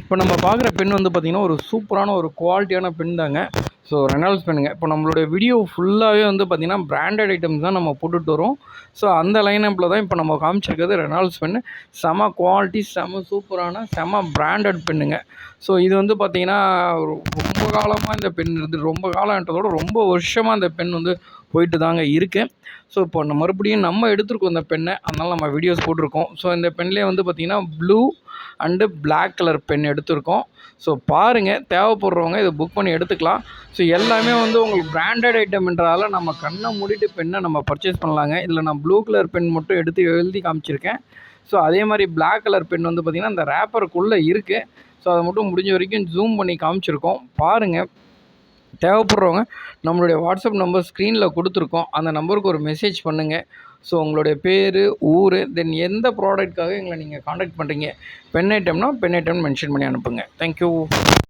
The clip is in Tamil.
இப்போ நம்ம பார்க்குற பென் வந்து பார்த்திங்கன்னா ஒரு சூப்பரான ஒரு குவாலிட்டியான பென் தாங்க. ஸோ ரெனால்ட்ஸ் பென்னுங்க. இப்போ நம்மளுடைய வீடியோ ஃபுல்லாகவே வந்து பார்த்திங்கன்னா பிராண்டட் ஐட்டம்ஸ் தான் நம்ம போட்டுட்டு வரோம். ஸோ அந்த லைனப்பில் தான் இப்போ நம்ம காமிச்சிருக்கிறது ரெனால்ட்ஸ் பென்னு. செம குவாலிட்டி, செம சூப்பரான, செம பிராண்டட் பென்னுங்க. ஸோ இது வந்து பார்த்திங்கன்னா ரொம்ப காலமாக இந்த பென் இருந்து, ரொம்ப காலம்ன்றதோட ரொம்ப வருஷமாக இந்த பென் வந்து போயிட்டு தாங்க இருக்குது. ஸோ இப்போ மறுபடியும் நம்ம எடுத்துருக்கோம் இந்த பென்னை, அதனால் நம்ம வீடியோஸ் போட்டிருக்கோம். ஸோ இந்த பென்லேயே வந்து பார்த்திங்கன்னா blue and black colour pen எடுத்திருக்கோம். ஸோ பாருங்கள், தேவைப்படுறவங்க இதை புக் பண்ணி எடுத்துக்கலாம். ஸோ எல்லாமே வந்து உங்களுக்கு பிராண்டட் ஐட்டம்ன்றதால நம்ம கண்ணை மூடிட்டு பென்னை நம்ம பர்ச்சேஸ் பண்ணலாங்க. இதில் நான் ப்ளூ கலர் பென் மட்டும் எடுத்து எழுதி காமிச்சிருக்கேன். ஸோ அதே மாதிரி பிளாக் கலர் பென் வந்து பார்த்திங்கன்னா இந்த ரேப்பருக்குள்ளே இருக்குது. ஸோ அதை மட்டும் முடிஞ்ச வரைக்கும் ஜூம் பண்ணி காமிச்சிருக்கோம். பாருங்கள், தேவைப்படுறவங்க நம்மளுடைய வாட்ஸ்அப் நம்பர் ஸ்க்ரீனில் கொடுத்துருக்கோம். அந்த நம்பருக்கு ஒரு மெசேஜ் பண்ணுங்கள். ஸோ உங்களுடைய பேர், ஊர், தென் எந்த ப்ராடக்ட்காக எங்களை நீங்கள் காண்டாக்ட் பண்ணுறீங்க, பென் ஐட்டம்னா பென் ஐட்டம்னு மென்ஷன் பண்ணி அனுப்புங்க. தேங்க்யூ.